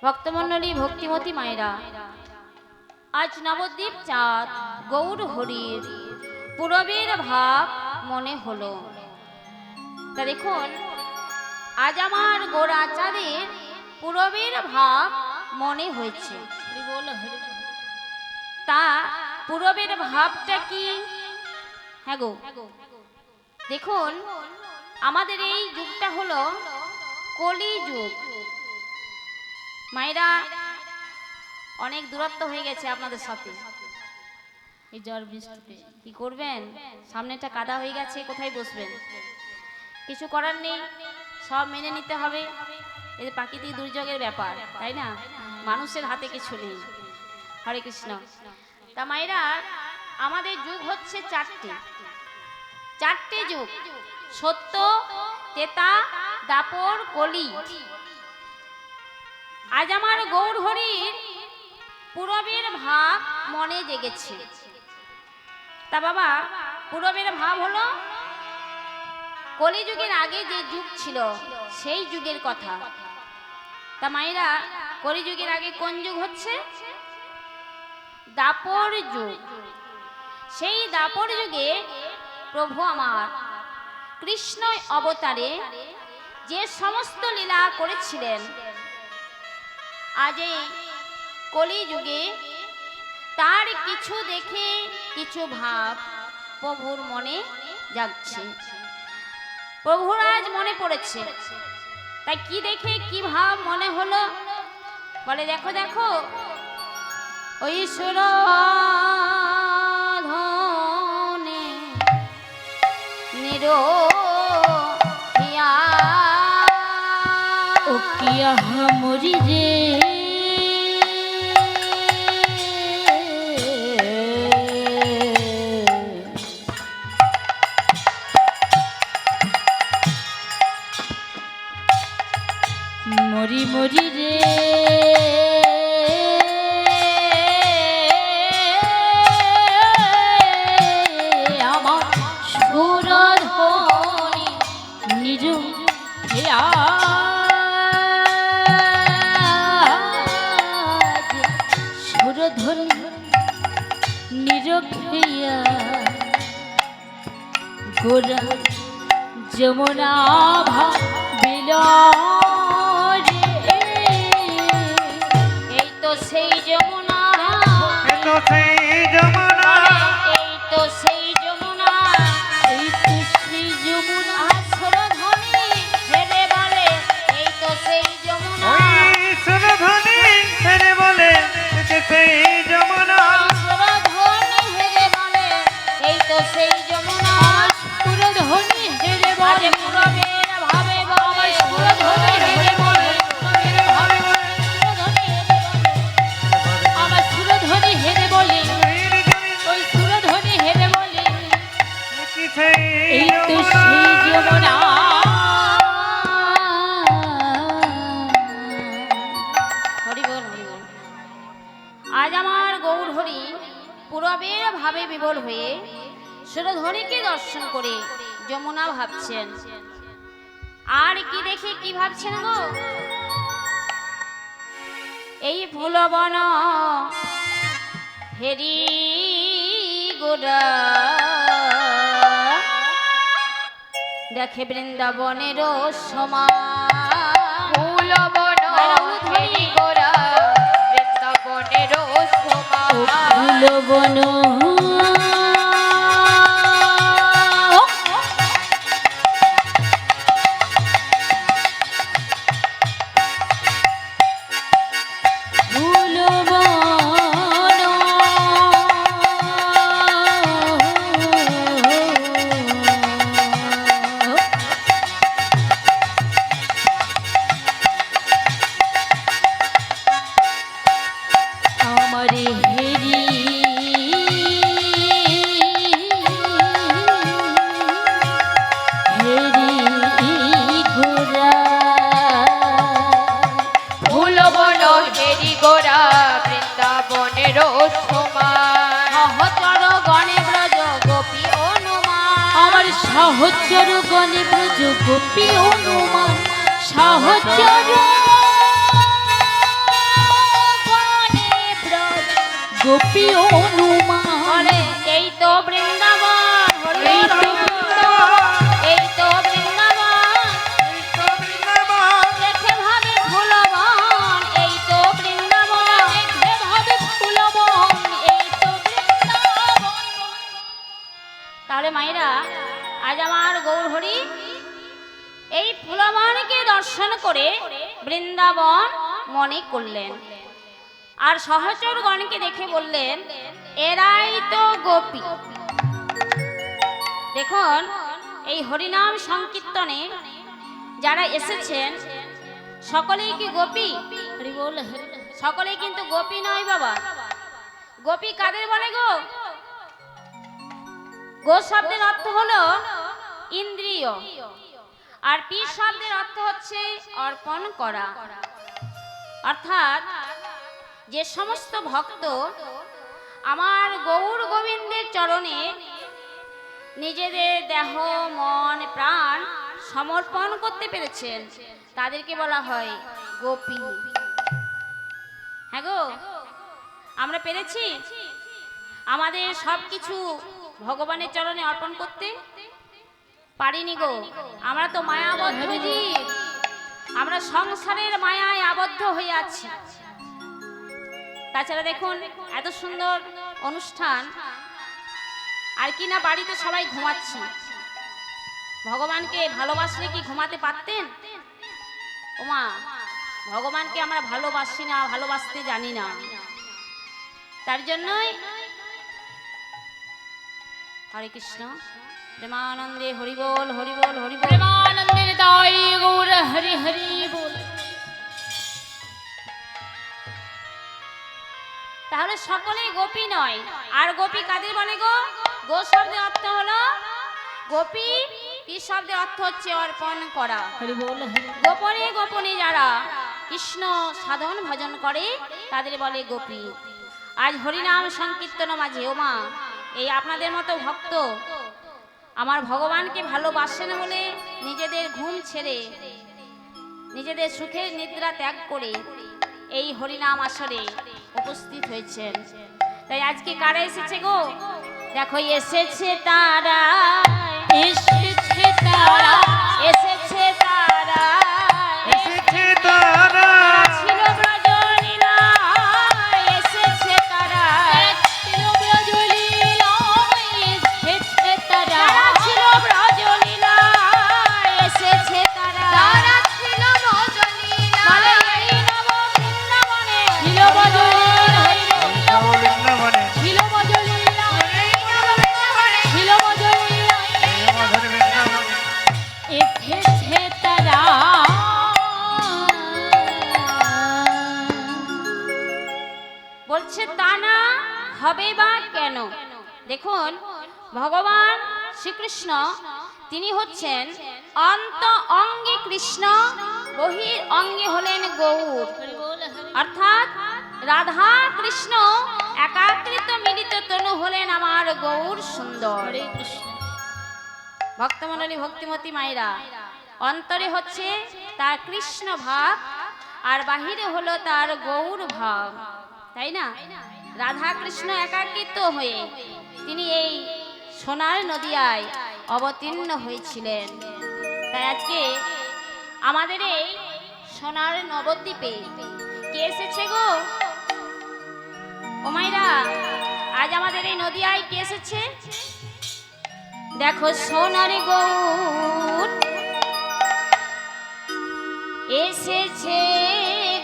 ভক্তমণ্ডলী, ভক্তিমতী মায়েরা, আজ নবদ্বীপ চাঁদ গৌর হরির পূরবের ভাব মনে হলো। তা দেখুন, আজ আমার গোরা চাঁদের পূরবের ভাব মনে হয়েছে। তা পূরবের ভাবটা কি? হ্যাঁ গো, দেখুন আমাদের এই যুগটা হলো কলি যুগ। মায়েরা, অনেক দূরত্ব হয়ে গেছে আপনাদের সাথে। এই ঝড় বৃষ্টিতে কি করবেন? সামনেটা কাদা হয়ে গেছে, কোথায় বসবেন? কিছু করার নেই, সব মেনে নিতে হবে। এই প্রাকৃতিক দুর্যোগের ব্যাপার, তাই না? মানুষের হাতে কিছু নেই। হরে কৃষ্ণ। তা মায়েরা, আমাদের যুগ হচ্ছে চারটে যুগ: সত্য, তেতা, দাপর, কলি। আজ আমার গৌর হরির পূরবের ভাব মনে জেগেছে। তা বাবা, পূরবের ভাব হলো কলিযুগের আগে যে যুগ ছিল সেই যুগের কথা। তা মায়েরা, কলিযুগের আগে কোন যুগ হচ্ছে? দাপর যুগ। সেই দাপর যুগে প্রভু আমার কৃষ্ণ অবতারে যে সমস্ত লীলা করেছিলেন, আজ এই কলিযুগে তার কিছু দেখে কিছু ভাব প্রভুর মনে জাগছে। প্রভুর আজ মনে পড়েছে। তাই কি দেখে কি ভাব মনে হলো? বলে দেখো দেখো, ওই সুরধনে নিরোহিয়া ও কিয়া মরি রে মরি মরি রে আমার সুরধনি নিজ সুরধনি নিরক্ষিয়া গোরা যমুনা ভাবিল সেই যমুনা, এই তো সেই যমুনা, এই তো সেই যমুনা, এই তো সেই যমুনা। সুরধনি হেরে বলে এই তো সেই যমুনা, ওই সুরধনি হেরে বলে যে সেই যমুনা, সুরধনি হেরে বলে এই তো সেই যমুনা, সুরধনি হেরে বলে পূরবের ভাবে বলে সুরধনি হেরে বলে, আমার সুরধনি হেরে বলে, ওই সুরধনি হেরে বলে কি সেই এই তো সেই যমুনা। হরি বল, হরি বল। আজ আমার গৌর হরি পূরবের ভাবে বিবল হয়ে সুরধনিকে দর্শন করে যমুনা ভাবছেন। আর কি দেখে কি ভাবছেন গো? এই ফুলবন হেরি গোরা দেখে বৃন্দাবনের সমান, ফুলবন হেরি গোরা বৃন্দাবনের সমান, ফুলবন আমারে হেরি হেরি গোরা ফুলবন হেরি গোরা বৃন্দাবনের সমান, সহচর গণে ব্রজ গোপী অনুমান, আমার সহচর গণে ব্রজ গোপী অনুমান, সহচর গোপী অনুমান বলে এই তো বৃন্দাবন, হরি এই বল, তো হরি বল। এই তো বৃন্দাবন, দেখে ভাবে ফুলবন। এই তো বৃন্দাবন, দেখে ভাবে ফুলবন, এই তো বৃন্দাবন। তাহলে মায়েরা আজ আমার গৌর হরি এই ফুলবনকে দর্শন করে বৃন্দাবন মনে করলেন, আর সহচরগণকে দেখে বললেন এরাই তো গোপী। দেখুন এই হরিনাম সংকীর্তনে যারা এসেছেন সকলেই কি গোপী? হরি বল, হরি বল। সকলেই কিন্তু গোপী নয় বাবা। গোপী কাদের বলে গো? গো শব্দের অর্থ হলো ইন্দ্রিয়, আর পি শব্দের অর্থ হচ্ছে অর্পণ করা। অর্থাৎ যে সমস্ত ভক্ত আমার গৌর গোবিন্দের চরণে নিজেদের দেহ মন প্রাণ সমর্পণ করতে পেরেছেন তাদেরকে বলা হয় গোপী। হ্যাঁ গো, আমরা পেরেছি আমাদের সবকিছু ভগবানের চরণে অর্পণ করতে? পারিনি গো। আমরা তো মায়াবদ্ধ জীব, আমরা সংসারের মায়ায় আবদ্ধ হয়ে আছি। তাছাড়া দেখুন এত সুন্দর অনুষ্ঠান, আর কি না বাড়িতে সবাই ঘুমাচ্ছি। ভগবানকে ভালোবাসলে কি ঘুমাতে পারতেন? ওমা, ভগবানকে আমরা ভালোবাসি না, ভালোবাসতে জানি না। তার জন্যই হরে কৃষ্ণ প্রেমানন্দে হরি বল, হরি বল, হরি বল। প্রেমানন্দের দাই গৌর হরি হরি বল। তাহলে সকলেই গোপী নয়। আর গোপী কাদের বলে গো? গো শব্দের অর্থ হলো গোপী, পি শব্দের অর্থ হচ্ছে অর্পণ করা। হরি বল, হরি বল। গোপনে গোপনে যারা কৃষ্ণ সাধন ভজন করে তাদের বলে গোপী। আজ হরিনাম সংকীর্তন মাঝে ওমা এই আপনাদের মতো ভক্ত আমার ভগবানকে ভালোবাসেন বলে নিজেদের ঘুম ছেড়ে নিজেদের সুখের নিদ্রা ত্যাগ করে এই হরিনাম আসরে উপস্থিত হয়েছেন। তাই আজকে কারা এসেছে গো? দেখো এসেছে তারা, এসেছে তারা, এসেছে তারা, এসেছে তারা, ছিল ব্রজলীলা, এসেছে তারা, ছিল ব্রজলীলা, এসেছে তারা, তারা ছিল ব্রজলীলা, এসেছে তারা, তারা ছিল ব্রজলীলা, বলে এই নব বৃন্দাবনে, ছিল ব্রজলীলা, বৃন্দাবনে, ছিল ব্রজলীলা, ছিল ব্রজলীলা, এই মধুর বৃন্দাবনে। এসেছে তারা। বলছে তা না হবে বা কেন? দেখুন ভগবান শ্রীকৃষ্ণ তিনি হচ্ছেন অন্ত অঙ্গে কৃষ্ণ, বহির অঙ্গে হলেন গৌর। অর্থাৎ রাধা কৃষ্ণ একাকৃত মিলিত তনু হলেন আমার গৌর সুন্দর। হরে কৃষ্ণ। ভক্তমণ্ডলী ভক্তিমতী মায়েরা, অন্তরে হচ্ছে তার কৃষ্ণ ভাব আর বাহিরে হলো তার গৌর ভাব, তাই না? রাধা কৃষ্ণ একাকৃত হয়ে তিনি এই সোনার নদিয়ায় অবতীর্ণ হয়েছিলেন। তাই আজকে আমাদের এই সোনার নবদ্বীপে কে এসেছে গো? ও মায়েরা, আজ আমাদের এই নদিয়ায় কে এসেছে? দেখো সোনার গৌর এসেছে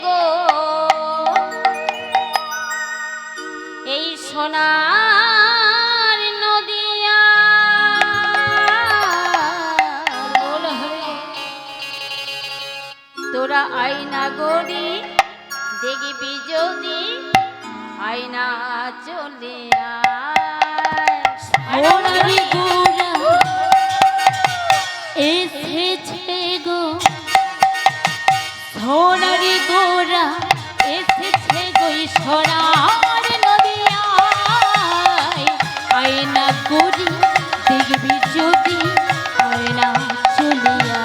গো, এই সোনার নদিয়া। তোরা আয়না গড়ি দেখবি যদি আয়না চলে আয়। সোনারি গোরা এসেছে গো, সোনারি গোরা এসেছে গো, সোনার নদিয়ায় আয়না গড়ি দেখবি যদি আয়না চলিয়া।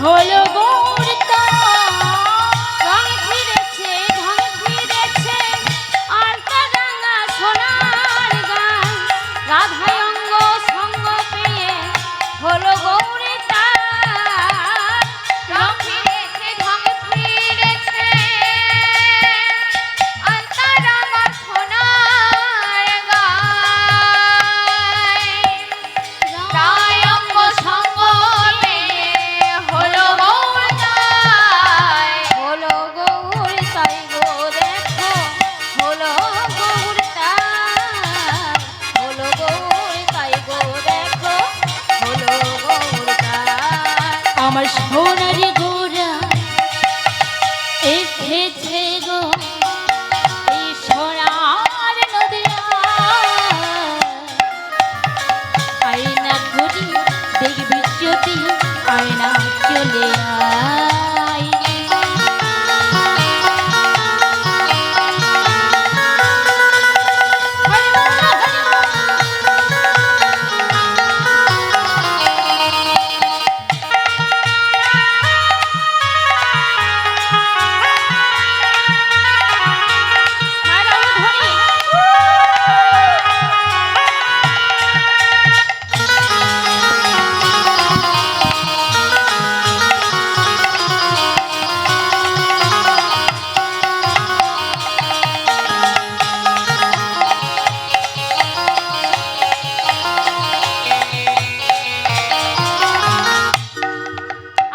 হলো গৌর রং ফিরেছে ঢং ফিরেছে আলতা রাঙা সোনার গান রাধায় অঙ্গ সঙ্গ পেয়ে হলো গৌরী তার রং ফিরেছে ঢং ফিরেছে অন্তরঙ্গ সোনার গায় রায় অঙ্গ সঙ্গ পেয়ে হলো গৌর তাই হলো গৌর তাই গো দেখো হলো গৌর তাই হলো গৌর তাই গো দেখো হলো গৌর তাই আমার সোনারি গোরা এসেছে গো এই সোনার নদিয়া আয়না ঘুরি দেখবি যদি আয়না চলে আয় হরি বল, হরি বল। মারাও ধরি।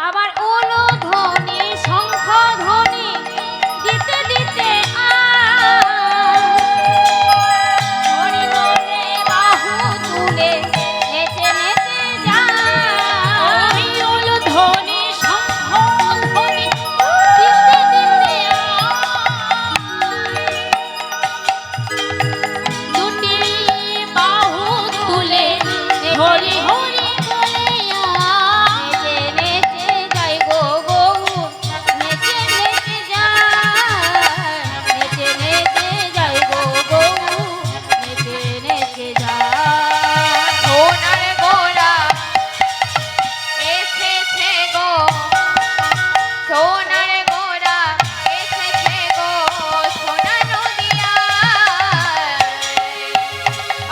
আবার ওলো ধ্বনি শঙ্খ ধ্বনি দিতে দিতে হরি বলে বাহু তুলে নেচে নেচে যায় ওই ওলো ধ্বনি শঙ্খ ধ্বনি দিতে দিতে দুটি বাহু তুলে হরি হরি বলে নেচে নেচে যাই গো গৌর নেচে নেচে যায় নেচে নেচে যাই গো গৌর নেচে নেচে যায় সোনার গোরা এসেছে গো সোনার গোরা এসেছে গো সোনা নদিয়া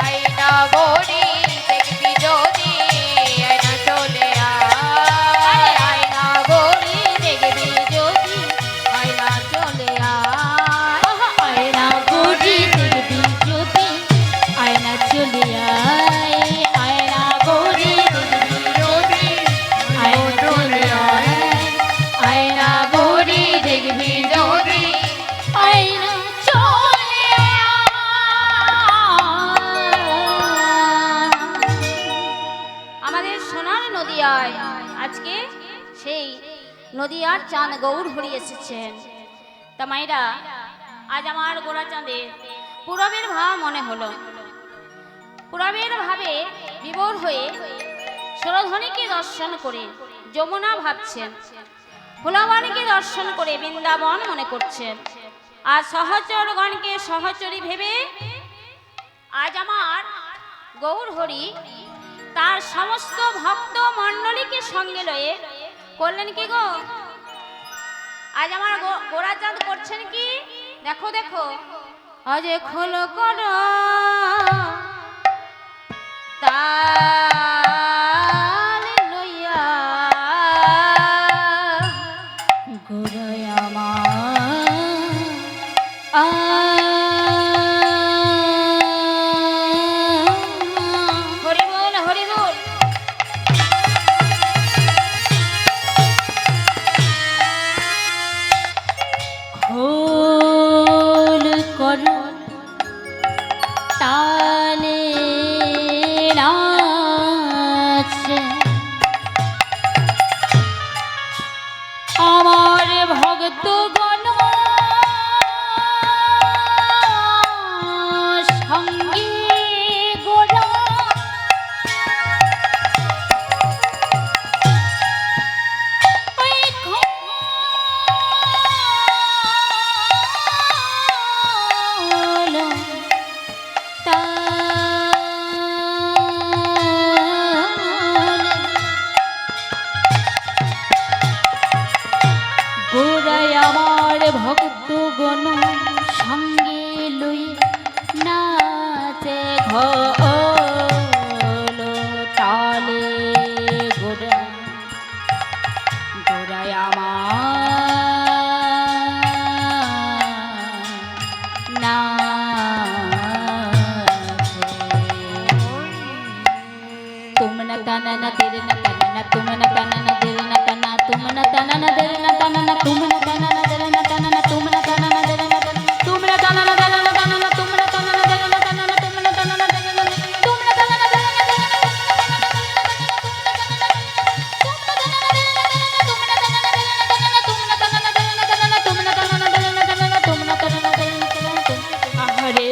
আয়না গৌরি দেখবি যদি আয়না চলে আরে আয় আয়না গৌরী দেখবি যদি আয়না চলে আয় আয়না গৌরি দেখবি যদি আয়না চলে আয় আয়না গৌরি দেখবি যদি আয়না চলে আয় আয়না গৌরি দেখবি যদি আয়না চলে আয় আমাদের সোনার নদিয়ায় আজকে সেই নদিয়ার চাঁদ গৌর হরি এসেছেন তা মায়েরা আজ আমার গোড়া চাঁদের পূরবের ভাব মনে হলো পূরবের ভাবে বিভোর হয়ে সুরধনীকে দর্শন করে যমুনা ভাবছেন ফুলবাণীকে দর্শন করে বৃন্দাবন মনে করছেন আর সহচরগণকে সহচরী ভেবে আজ আমার গৌর হরি তার সমস্ত ভক্ত মণ্ডলীকে সঙ্গে লয়ে করলেন কি গো আজ আমার গোড়াচাঁদ করছেন কি দেখো দেখো আজ খোলো করো তাল লইয়া গোরায় আমার হরি বল হরি বল খোল করো তালে না গণ সঙ্গে লই নাচে ঘোল তালে গোরা গোরায় আমার নাচে तुमना तना ना तेरे ना तना ना तुमना तना ना तेरे ना तना तुमना तना ना तेरे ना तना ना तुमना तना ना तेरे ना तना ना तुमना तना ना तेरे ना तना तुमना तना ना तेरे ना तना ना तुमना तना ना तेरे ना तना ना तुमना तना ना तेरे ना तुमना तना ना तेरे ना हरे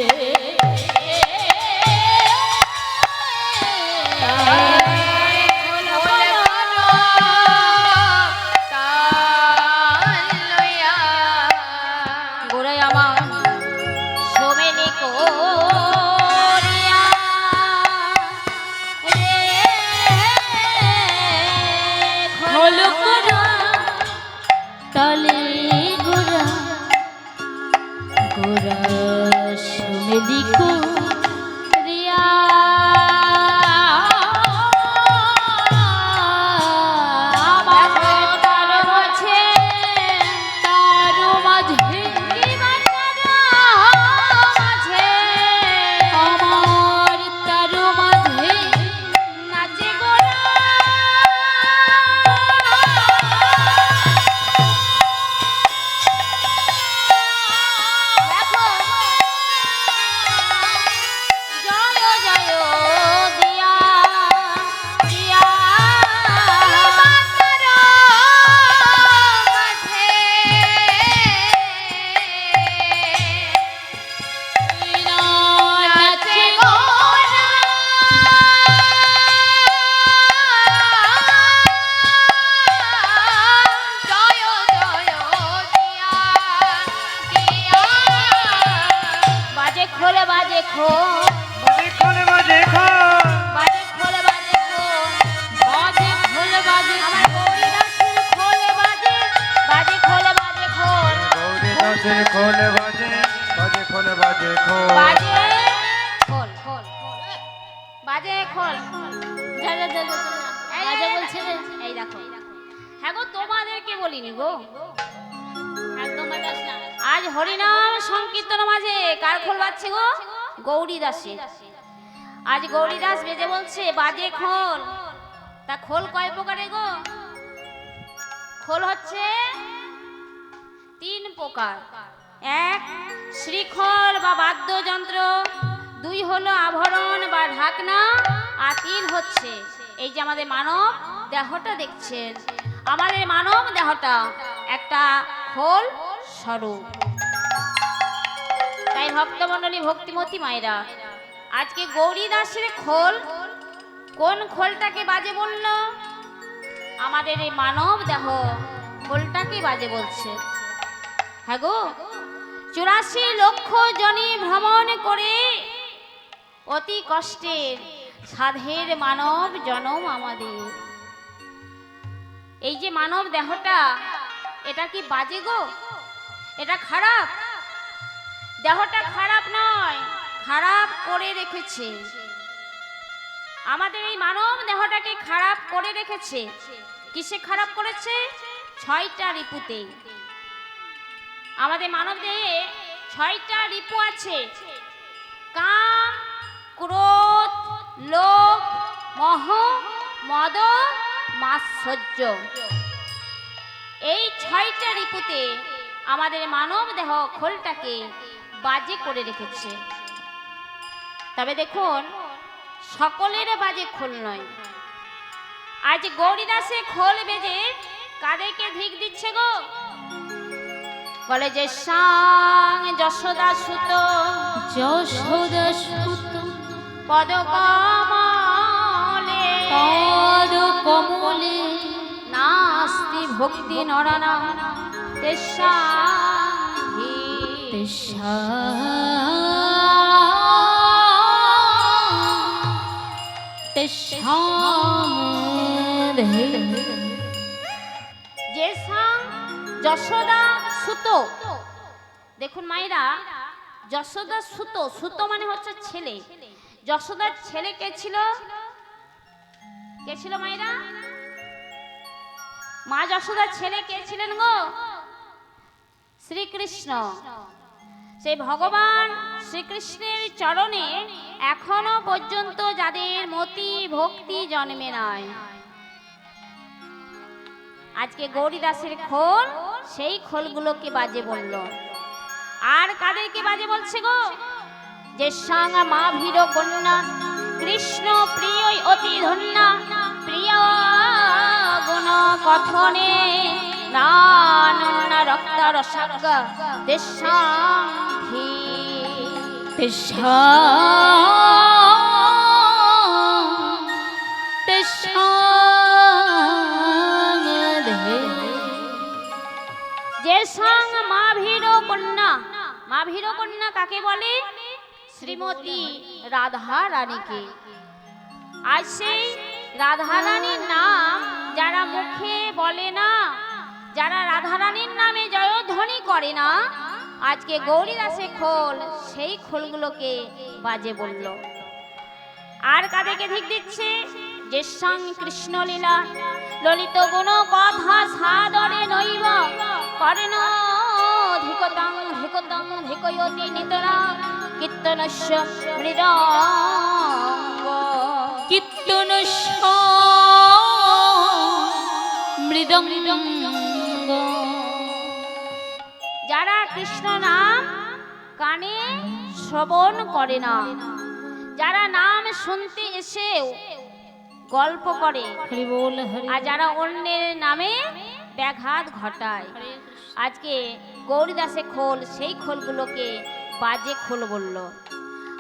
গোড়ায় আমার সোমেনি কোরিয়া রে খোল গোরা তালে গোরা গোরা সুমেলিকো রিয়া আমার তার মাঝে আমার তার মাঝে নাচে গোরা দেখো জয় জয় দিয়া দিয়া মাতার মাঝে নাচে গোরা জয় জয় দিয়া দিয়া বাজে খোলে বাজে খোল বাজে খোল বাজে খোল বাজে খোলে বাজে খোল বাজে খোলে বাজে আমার গৌরী দাসের খোলে বাজে বাজে খোলে বাজে খোল গৌরী দাসের খোল বাজে বাজে খোল বাজে খোল বাজে খোল খোল বাজে খোল যা যা যা যা এই, বাজে এই, বলছে রে এই দেখো হ্যাঁ গো তোমাদেরকে বলিনি গো একদম বাজাস না আজ হরিনাম সংকীর্তন মাঝে কার খোল বাজছে গো গৌরী দাসের আজ গৌরী দাস বেজে বলছে বাজে খোল তা খোল কয় প্রকারে গো খোল হচ্ছে 3 প্রকার এক শ্রীখোল বা বাদ্যযন্ত্র 2 হলো আভরণ বা ঢাকনা আর 3 হচ্ছে এই যে আমাদের মানব দেহটা দেখছেন আমাদের মানব দেহটা একটা খোল স্বরূপ তাই ভক্তমণ্ডলী ভক্তিমতী মায়েরা আজকে গৌরী দাসের খোল কোন খোলটাকে বাজে বলল আমাদের এই মানব দেহ খোলটাকে বাজে বলছে হ্যাঁ গো 84 লক্ষ জনি ভ্রমণ করে অতি কষ্টের সাধের মানব জনম আমাদের এই যে মানব দেহটা এটা কি বাজে গো এটা খারাপ দেহটা খারাপ নয় খারাপ করে রেখেছে আমাদের এই মানব দেহটাকে খারাপ করে রেখেছে কিসে খারাপ করেছে 6টা রিপুতে আমাদের মানব দেহে 6টা রিপু আছে কাম ক্রোধ লোভ মোহ মদ মাৎসর্য এই 6টা রিপুতে আমাদের মানব দেহ খোলটাকে বাজে করে রেখেছে তবে দেখুন সকলের বাজে খোল নয় আজ গৌরী দাসে খোল বেজে কাদেরকে ধিক দিচ্ছে গো বলে যে সাং যশোদা সুত যশোদা সুত পদ কমলে পদ কমলে নাস্তি ভক্তি নরানা তেষাহি তেষা তেষাধে যে সাং যশোদা সুত পদ কমলে নাস্তি ভক্তি নরানা তেষাহি তেষাধে। যে সাং যশোদা সুত পদ কমলে নাস্তি ভক্তি নরানা তেষাহি। যে সাং যশোদা সুত পদ কমলে নাস্তি ভক্তি নরানা তেষাহি। যে সাং যশোদা সুত পদ কমলে নাস্তি ভক্তি নরানা তেষাহি। যে সাং যশোদা সুত দেখুন মায়েরা, যশোদার সুতো, সুতো মানে হচ্ছে ছেলে। যশোদার ছেলে কে ছিল? কে ছিল মায়েরা? মা যশোদার ছেলে কে ছিলেন গো? শ্রীকৃষ্ণ। সেই ভগবান শ্রীকৃষ্ণের চরণে এখনো পর্যন্ত যাদের মতি ভক্তি জন্মে নাই, আজকে গৌরীদাসের খোল সেই খোলগুলোকে বাজে বলল। আর কাদেরকে বাজে বলছে গো? যে সাঙ্গা মা ভীর কন্যা, কৃষ্ণ প্রিয় অতি ধন্যা, প্রিয় গুণ কথনে নানন্দ রক্ত রসাগ দেশাঙ্ঘি। যে সঙ্গ মা ভীর কন্যা, মা ভীর কন্যা কাকে বলে? শ্রীমতী রাধা রানীকে। আজ সেই রাধা রানীর নাম যারা মুখে বলে না, যারা রাধা রানীর নামে জয়ধ্বনি করে না, আজকে গৌরীদাসের খোল সেই খোলগুলোকে বাজে বলল। আর কাদেরকে ঠিক দিচ্ছে? যে সং কৃষ্ণ লীলা ললিত গুণ কথা সাদরে নৈব করেন ধিকতং ধিকতং ধিকয়তি নিতরা কীর্তনস্য মৃদঙ্গ। কীর্তনস্য মৃদঙ্গ। যারা কৃষ্ণ নাম কানে শ্রবণ করে না, যারা নাম শুনতে এসেও গল্প করে, হরি বল হরি। আর যারা অন্যের নামে ব্যাঘাত ঘটায়, আজকে গৌরীদাসের খোল সেই খোলগুলোকে বাজে খোল বলল।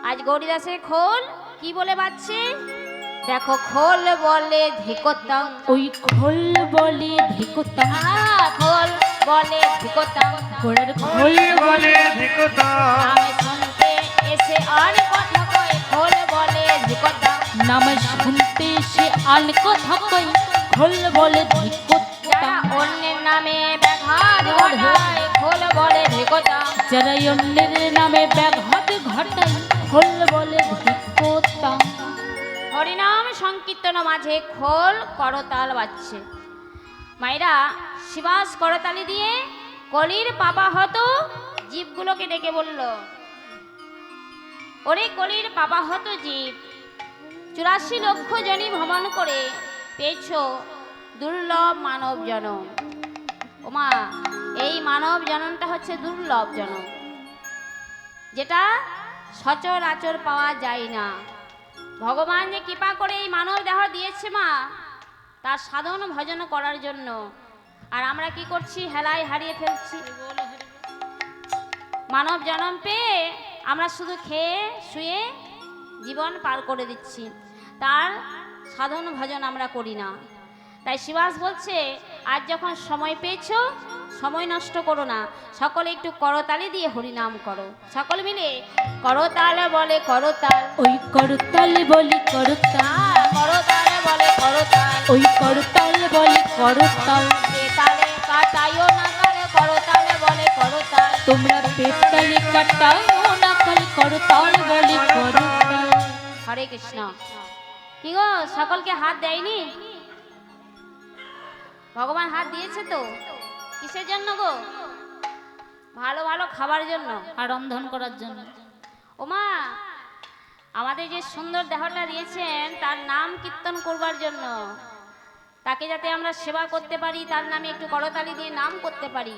আজ গৌরীদাসের খোল কি বলে বাজছে? দেখো, খোল বলে ধিকতং। ওই খোল বলে ধিকতং। খোল বলে ধিকতং। ঘোড়ার খোল বলে ধিকতং। নাম শুনতে এসে আর কথা কয়, খোল বলে ধিকতং। নাম শুনতে সে আন কথা কই, খোল বলে ধিকতং। যারা অন্যের নামে ব্যাঘাত ঘটায়, খোল বলে ধিকতং। যারা অন্যের নামে ব্যাঘাত ঘটায়, খোল বলে ধিকতং। হরিনাম সংকীর্তন মাঝে খোল করতাল বাজছে। মায়েরা, শিবাস করতালি দিয়ে কলির পাপা হতো জীবগুলোকে ডেকে বলল, ওরে কলির পাপা হতো জীব, 84 লক্ষ জনি ভ্রমণ করে পেয়েছ দুর্লভ মানব জনম। ওমা, এই মানব জনমটা হচ্ছে দুর্লভ জনম, যেটা সচরাচর পাওয়া যায় না। ভগবান যে কৃপা করে এই মানব দেহ দিয়েছে মা, তার সাধন ভজন করার জন্য। আর আমরা কি করছি? হেলায় হারিয়ে ফেলছি। মানব জন্ম পেয়ে আমরা শুধু খেয়ে শুয়ে জীবন পার করে দিচ্ছি, তার সাধন ভজন আমরা করি না। তাই শিবাস বলছে, আজ যখন সময় পেয়েছো, সময় নষ্ট করো না, সকলে একটু করতালি দিয়ে হরিনাম করো। সকল মিলে করতাল বলে করতাল। ওই করতাল বলি করতাল। করতাল বলে করতাল। ওই করতাল বলি করতাল। তালে কাটাইও না কালে, করতাল বলে করতাল। তোমরা পেতালে কাটাও না কাল, করতাল বলি করতাল। হরে কৃষ্ণ। কি গো, সকলকে হাত দেয়নি? ভগবান হাত দিয়েছে তো। কিসের জন্য গো? ভালো ভালো খাবার জন্য আর রন্ধন করার জন্য। ওমা, আমাদের যে সুন্দর দেহটা দিয়েছেন তার নাম কীর্তন করবার জন্য, তাকে যাতে আমরা সেবা করতে পারি, তার নামে একটু করতালি দিয়ে নাম করতে পারি।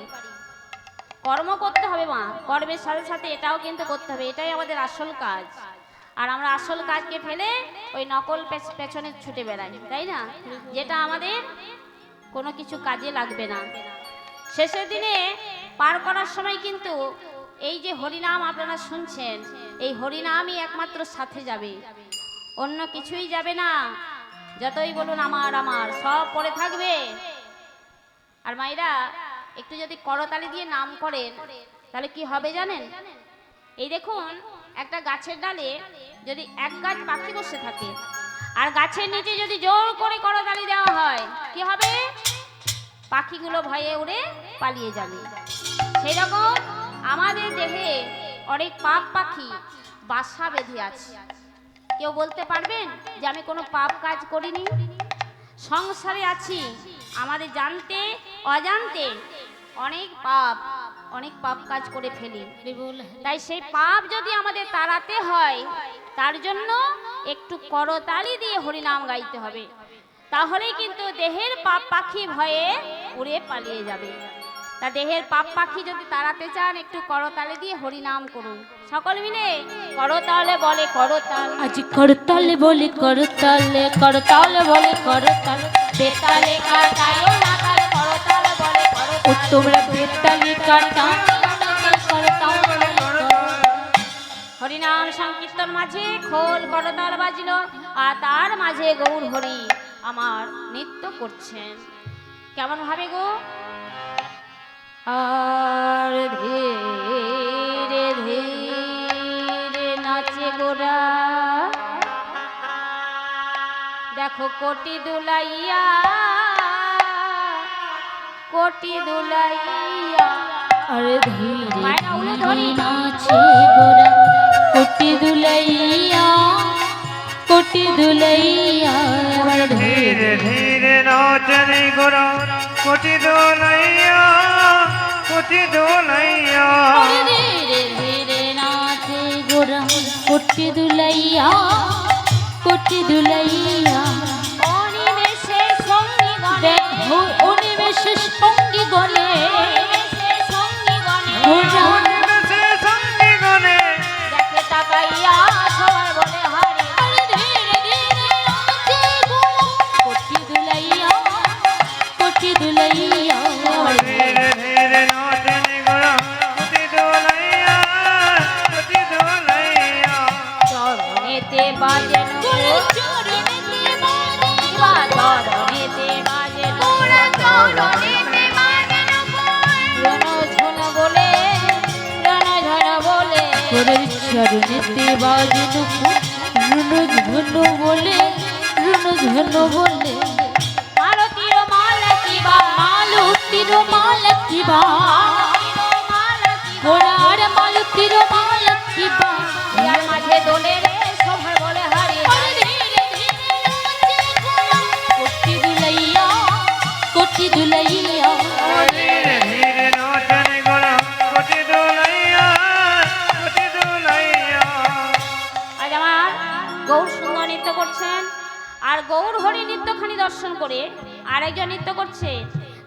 কর্ম করতে হবে মা, কর্মের সাথে সাথে এটাও কিন্তু করতে হবে, এটাই আমাদের আসল কাজ। আর আমরা আসল কাজকে ফেলে ওই নকল পেছনে ছুটে বেড়াই, তাই না? যেটা আমাদের কোনো কিছু কাজে লাগবে না। শেষের দিনে পার করার সময় কিন্তু এই যে হরিনাম আপনারা শুনছেন, এই হরিনামই একমাত্র সাথে যাবে, অন্য কিছুই যাবে না। যতই বলুন আমার আমার, সব পড়ে থাকবে। আর মায়েরা, একটু যদি করতালি দিয়ে নাম করেন তাহলে কি হবে জানেন? এই দেখুন, একটা গাছের ডালে যদি এক গাছ পাখি বসে থাকে, আর গাছের নিচে যদি জোর করে করতালি দেওয়া হয়, কি হবে? পাখিগুলো ভয়ে উড়ে পালিয়ে যাবে। সেই রকম আমাদের দেহে অনেক পাপ পাখি বাসা বেঁধে আছে। কেউ বলতে পারবেন যে আমি কোনো পাপ কাজ করিনি? সংসারে আছি, আমাদের জানতে অজান্তে অনেক পাপ কাজ করে ফেলি। তাই সেই পাপ যদি আমাদের তাড়াতে হয়, তার জন্য একটু করতালি দিয়ে হরিনাম গাইতে হবে। তাহলেই কিন্তু দেহের পাপ পাখি ভয়ে উড়ে পালিয়ে যাবে। তা দেহের পাপ পাখি যদি তাড়াতে চান, একটু করতালি দিয়ে হরিনাম করুন। সকল মিলে করতালে বলে করতাল, আজ করতালে বলে করতালে, করতালে বলে করতাল, বেতালে কাটায় না তালে করতাল বলে ও করতাল। তোমরা বেতালি কাটাল করতাল বলে করতাল। হরিনাম সংকীর্তন মাঝে খোল করতাল বাজিল, আর তার মাঝে গৌর হরি আমার নৃত্য করছেন। কেমন ভাবে গো? আর ধীরে ধীরে নাচে গোরা, দেখো কোটি দুলাইয়া, কোটি দুলাইয়া। আরে ধীরে মায়েরা উলে ধরি। ধীরে নাচে গোরা, কোটি দুলাইয়া, কোটি দুলাইয়া। আরে ধীরে ধীরে নাচনে গোরা, কোটি দোলাইয়া, কোটি দোলাইয়া। আরে ধীরে ধীরে নাচে গোরা, কোটি দুলাইয়া, কোটি দুলাইয়া। অনিমেষে সঙ্গী গণে, দেখো অনিমেষে সঙ্গী গলে, অনিমেষে সঙ্গী গণে, গোরা নিমেষে সঙ্গী গণে, দেখে তাকাইয়া সবাই বলে হারে। আরে ধীরে ধীরে নাচে গোরা, কোটি দুলাইয়া, কোটি দুলাইয়া। ধীরে ধীরে নাচনে গোরা, কোটি দোলাইয়া, কোটি দোলাইয়া। চরণেতে বাজেন গোরা চরণেতে বাজে, শিবা, চরণেতে বাজেন গোরা চরণেতে বাজেন রণঝন বলে, রণঝন বলে। গোরার চরণেতে বাজেন রুনু ঝুনু বলে, রুনু ঝুনু বলে। মালতীর মালা কিবা, মালতীর মালা কিবা, মালতীর মালা কিবা। গোরার মালতীর মালা কিবা। ইয়ার মাঝে দোলে রে সবাই বলে হারে। আরে ধীরে ধীরে নাচে গোরা, কোটি দুলাইয়া, কোটি দুলাইয়া। ধীরে ধীরে নাচনে গোরা, কোটি দোলাইয়া, কোটি দোলাইয়া। আজ আমার গৌর সুন্দর নৃত্য করছেন, আর গৌর হরি নৃত্যখানি দর্শন করে আরেকজন নৃত্য করছে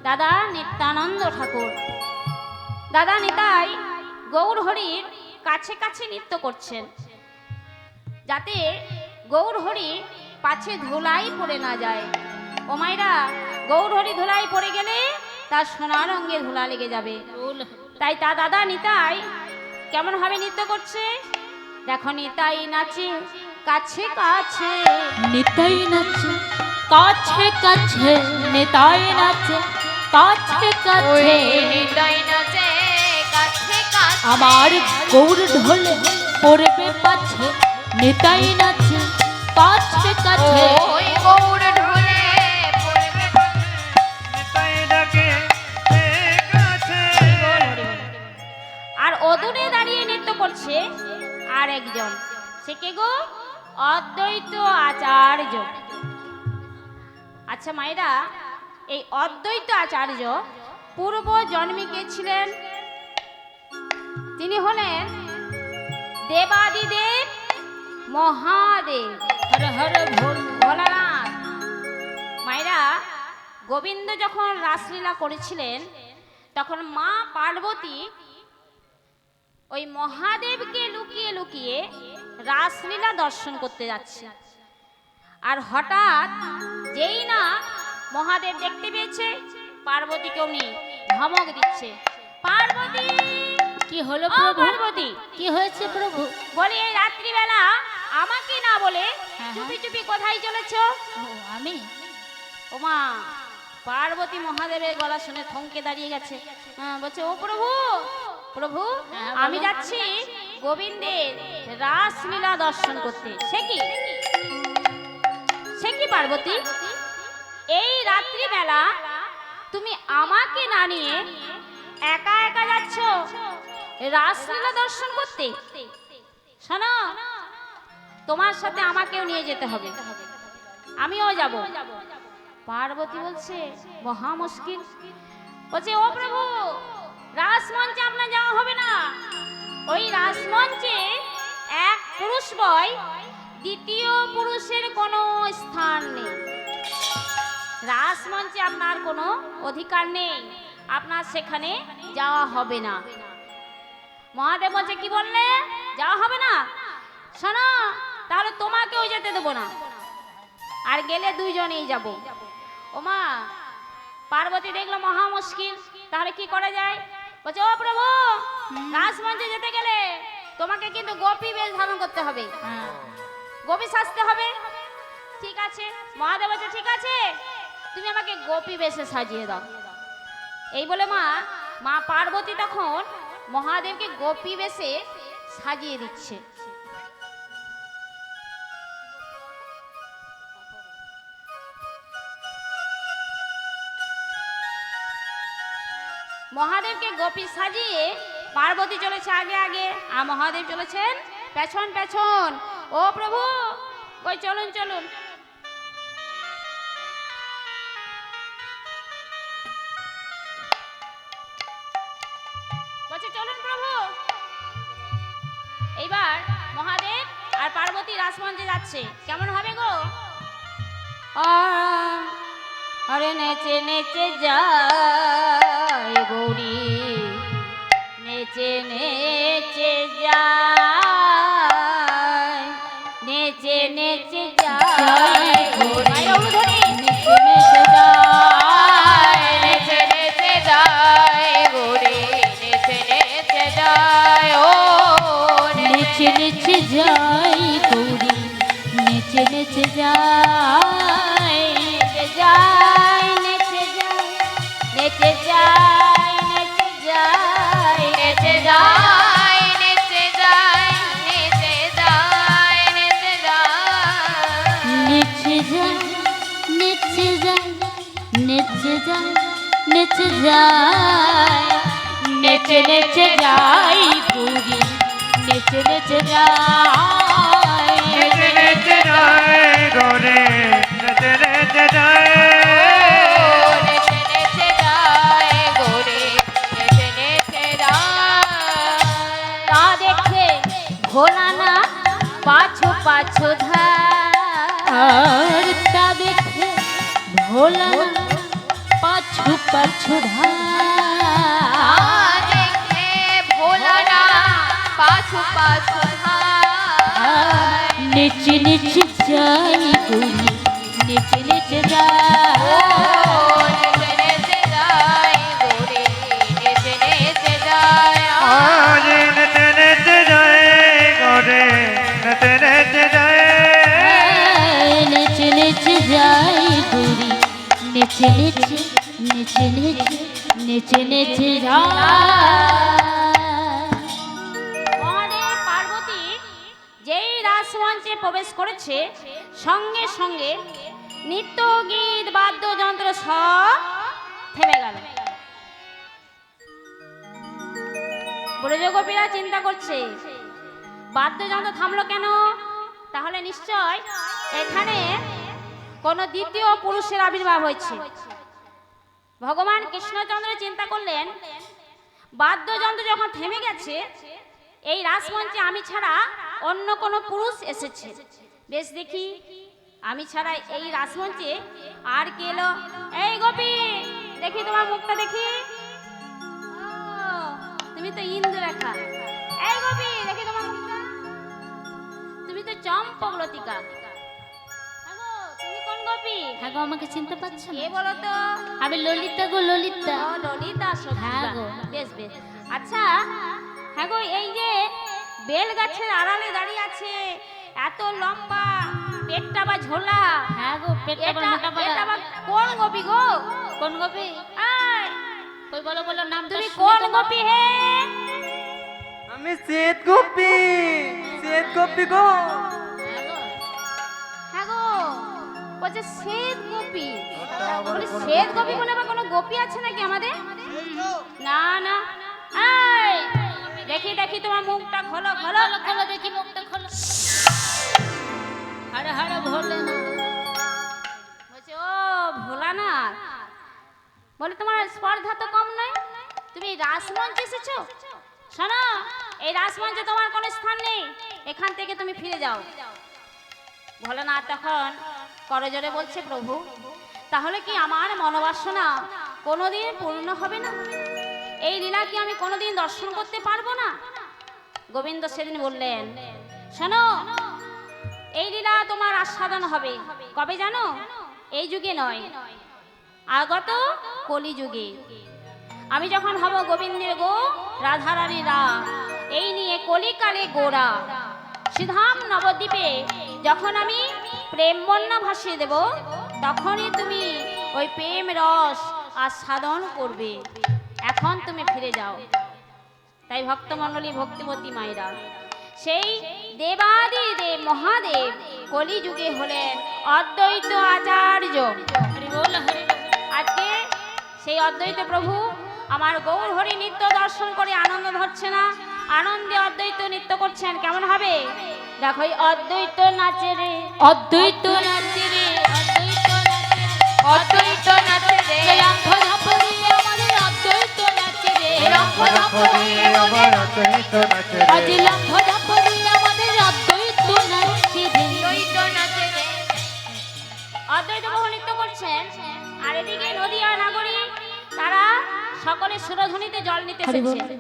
দাদা নিত্যানন্দ ঠাকুর। দাদা নিতাই গৌর হরির কাছে কাছে নৃত্য করছেন, যাতে গৌর হরি পাছে ধুলাই পড়ে না যায়। ও মাইরা, গৌর হরি ধুলাই পড়ে গেলে তার সোনার অঙ্গে ধুলা লেগে যাবে। তাই তা দাদা নিতাই কেমন ভাবে নৃত্য করছে দেখো। নিতাই নাচে কাছে কাছে, নিতাই নাচে কাছে কাছে, নিতাই নাচে কাছে কাছে। নিতাই নাচে কাছে কাছে। আমার গৌর ঢোলে পড়বে পাছে, নিতাই নাচে কাছে কাছে। ওই গৌর ঢোলে পড়বে নিতাই ডাকে হে কাছে। আর অদূরে দাঁড়িয়ে নৃত্য করছে আর একজন, সে কে গো? অদ্বৈত আচার্য। আচ্ছা মায়েরা, এই অদ্বৈত আচার্য পূর্ব জন্মে কে ছিলেন? তিনি হলেন দেবাদিদেব মহাদেব, হর হর ভোল। ভোলানাথ। মায়েরা, গোবিন্দ যখন রাসলীলা করেছিলেন, তখন মা পার্বতী ওই মহাদেবকে লুকিয়ে লুকিয়ে রাসলীলা দর্শন করতে যাচ্ছে। আর হঠাৎ যেই না মহাদেব দেখতে পেয়েছে, পার্বতীকে উনি ধমক দিচ্ছে, পার্বতী। কি হলো ও প্রভু? পার্বতী, কি হয়েছে প্রভু? বলি এই রাত্রিবেলা আমাকে না বলে হ্যাঁ। চুপি চুপি কোথায় চলেছ? ও আমি? ওমা, পার্বতী মহাদেবের গলা শুনে থমকে দাঁড়িয়ে গেছে। বলছে, ও প্রভু, প্রভু হ্যাঁ, আমি বলো। যাচ্ছি গোবিন্দের রাসলীলা দর্শন করতে। সে কি, সে কি পার্বতী, এই রাত্রিবেলা তুমি আমাকে না নিয়ে একা একা যাচ্ছ? রাসলীলা দর্শন করতে? শোনো, তোমার সাথে আমাকেও নিয়ে যেতে হবে, আমিও যাব। পার্বতী বলছে মহা মুশকিল। বলছে ও প্রভু, রাসমঞ্চে আপনার যাওয়া হবে না। ওই রাসমঞ্চে এক পুরুষ বয়, দ্বিতীয় পুরুষের কোনো স্থান নেই। রাসমঞ্চে আপনার কোনো অধিকার নেই, আপনার সেখানে যাওয়া হবে না। মহাদেব বলছে কি বললে, যাওয়া হবে না? শোনো, তাহলে তোমাকেও যেতে দেবো না, আর গেলে দুইজনেই যাব। ওমা, পার্বতী দেখলো মহা মুশকিল, তাহলে কি করা যায়? বলছে ও প্রভু, রাসমঞ্চে যেতে গেলে তোমাকে কিন্তু গোপী বেশ ধারণ করতে হবে, গোপী সাজতে হবে। ঠিক আছে, মহাদেব বলছে ঠিক আছে, তুমি আমাকে গোপী বেশে সাজিয়ে দাও। এই বলে মা পার্বতী তখন মহাদেবকে গোপী বেশে সাজিয়ে দিচ্ছে। মহাদেবকে গোপী সাজিয়ে পার্বতী চলেছে আগে আগে, আর মহাদেব চলেছেন পেছন পেছন। ও প্রভু, কই চলুন চলুন। বলছে চলুন প্রভু। এইবার মহাদেব আর পার্বতী রাসমঞ্চে যাচ্ছে। কেমন হবে গো? আরে নেচে নেচে যায় গৌরী, নেচে নেচে যায়, নেচে নেচে যায় গৌরী, নেচে নেচে যায়, নেচে নেচে যায় গৌরী, নেচে নেচে যায়। ও নেচে নেচে যাই গৌরী, নেচে নেচে যাই, নেচে যায়, নেচে যায়, নেচে যায়, নেচে যায়, নেচে যায়, নেচে যায়, নেচে যায়, নেচে যায়, নেচে যাই, নেচে যাই, নেচে যাই, নেচে যাই, নেচে নেচে যাই গৌরী, নেচে নেচে যাই, নেচে নেচে যায় গোরে, নেচে নেচে যায়। নেচে নেচে যায় গোরে, নেচে নেচে যায়। তা দেখে ভোলা না পাছু পাছু ধার, আর তা দেখে ভোলা পাছু পাছু ধার, দেখে ভোলা না পাছু পাছু ধার। নেচে নেচে যাই গৌরী, নেচে নেচে যাই, নেচে নেচে যায় গোরে, নেচে নেচে যায়। আজ নেচে নেচে যায় গোরে, নেচে নেচে যায়। নেচে নেচে যাই গৌরী, নেচে নেচে, নেচে নেচে, নেচে নেচে যাই। মহাদেব পার্বতী যেই রাসমঞ্চে প্রবেশ করেছে, সঙ্গে সঙ্গে নৃত্য গীত বাদ্যযন্ত্র সব থেমে গেল। ব্রজ গোপীরা চিন্তা করছে বাদ্যযন্ত্র থামলো কেন? তাহলে নিশ্চয় এখানে কোনো দ্বিতীয় পুরুষের আবির্ভাব হয়েছে। ভগবান কৃষ্ণচন্দ্র চিন্তা করলেন বাদ্যযন্ত্র যখন থেমে গেছে, এই রাসমঞ্চে আমি ছাড়া অন্য কোনো পুরুষ এসেছে। বেশ দেখি, আমি ছাড়া এই রাসমঞ্চে আর কে এলো? এই গোপী, দেখি তোমার মুখটা দেখি। ও, তুমি তো ইন্দ্ররেখা। এই গোপী, দেখি তোমার মুখটা। তুমি তো চম্পক লতিকা। হ্যাঁ গো, তুমি কোন গোপী? হ্যাঁ গো, আমাকে চিনতে পারছো কে না? বলো তো? আমি ললিতা গো, ললিতা। ও, ললিতা সখী। হ্যাঁ গো। বেশ বেশ। আচ্ছা, হ্যাঁ গো, এই যে বেল গাছের আড়ালে দাঁড়িয়ে আছে, এত লম্বা, পেটটা বা ঝোলা, হ্যাঁ গো, পেটটা বড়, মোটা এটা বড়। আবার কোন গোপী গো? কোন গোপী? আয়, কই বলো বলো নাম। তুমি কোন গোপী হে? আমি শ্বেত গোপী, শ্বেত গোপী গো। হ্যাঁ গো, বলছে শ্বেত গোপী। বলি শ্বেত গোপী বলে আবার কোনো গোপী আছে নাকি আমাদের? না না। আয়, দেখি দেখি তোমার মুখটা খোলো খোলো খোলো খোলো দেখি মুখটা খোলো হারে হারে ভোলে না বলছে ও ভোলানাথ, বলে তোমার স্পর্ধা তো কম নয়, তুমি রাসমঞ্চে এসেছো। শোনো, এই রাসমঞ্চে তোমার কোনো স্থান নেই, এখান থেকে তুমি ফিরে যাও। ভোলানাথ তখন করজোরে বলছে, প্রভু তাহলে কি আমার মনোবাসনা কোনোদিন পূর্ণ হবে না? এই লীলা কি আমি কোনোদিন দর্শন করতে পারবো না? গোবিন্দ সেদিন বললেন, শোনো, এই লীলা তোমার আস্বাদন হবে কবে জানো? এই যুগে নয়, আগত কলি যুগে। আমি যখন হব গোবিন্দের গো, রাধারানীর রা, এই নিয়ে কলিকালে গোরা, শ্রীধাম নবদ্বীপে যখন আমি প্রেম বন্যা ভাসিয়ে দেব, তখনই তুমি ওই প্রেম রস আস্বাদন করবে। এখন তুমি ফিরে যাও। তাই ভক্তমণ্ডলী, ভক্তিমতী মায়েরা, সেই দেবাদি দেব মহাদেব কলিযুগে হলেন অদ্বৈত আচার্য। হরি বল হরি বল। আজকে সেই অদ্বৈত প্রভু আমার গৌর হরি নৃত্য দর্শন করে আনন্দ ধরছে না, আনন্দে অদ্বৈত নৃত্য করছেন। কেমন হবে দেখো, এই অদ্বৈত নাচে রে, অদ্বৈত নাচে রে, অদ্বৈত নাচে রে, লম্ফ ঝম্প দিয়ে আমাদের অদ্বৈত নাচে রে, লম্ফ ঝম্প দিয়ে আমার অদ্বৈত নাচে রে। আজ লম্ফ ঝম্প দিয়ে আমাদের অদ্বৈত নাচে রে, অদ্বৈত নাচে রে। অদ্বৈত প্রভু নৃত্য করছেন, আর এদিকে নদিয়া নাগরী তারা সকলে সুরধ্বনিতে জল নিতে হরি বল। এসেছে।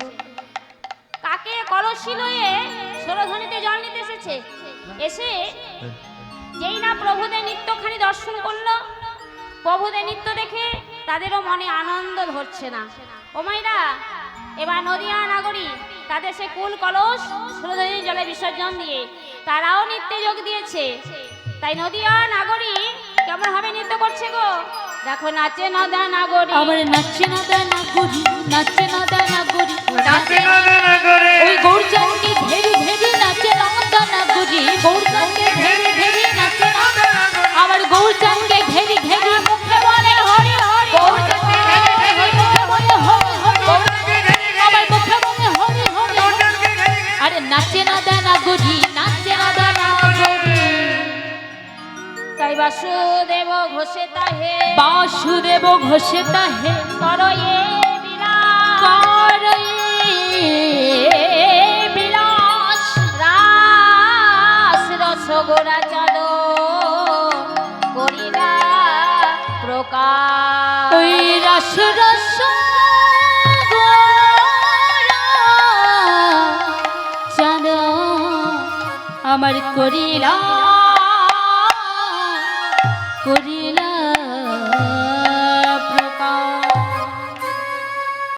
কাকে কলসি লয়ে সুরধ্বনিতে জল নিতে এসেছে। এসে যেই না প্রভুদের নৃত্যখানি দর্শন করলো, প্রভুদের নৃত্য দেখে তাদেরও মনে আনন্দ ধরছে না। ও মাইরা, এবার নদিয়া নাগরী তাদের সে কুল কলস সুরধ্বনি জলে বিসর্জন দিয়ে তারাও নৃত্যে যোগ দিয়েছে। তাই নদিয়া নাগরী কেমন ভাবে নৃত্য করছে গো, দেখো নাচে নদা নাগরী, আমার নাচে না দেয় না গরি, নাচে না দেয় না গরি, নাচে না না করে ওই গৌরচাঁদকে ঘেরি ঘেরি নাচে না দেয় না গরি, গৌরচাঁদকে ঘেরি ঘেরি নাচে না, আমার গৌরচাঁদকে ঘেরি ঘেরি মুখে বলে হরি হরি, গৌরচাঁদকে ঘেরি ঘেরি মুখে বলে হরি হরি, আমার মুখে বলে হরি হরি। আরে নাচে না দেয় না গরি, নাচে না দেয় না গরি। তাই বাসুদেব ঘোষে তাহে বাসুদেব ঘোষে তাহে করয়ে বিলাস, করে বিলাস, রাস রসগোরা চাঁদ করিলা প্রকাশ। ওই রস রস চাঁদ আমার করিলা করি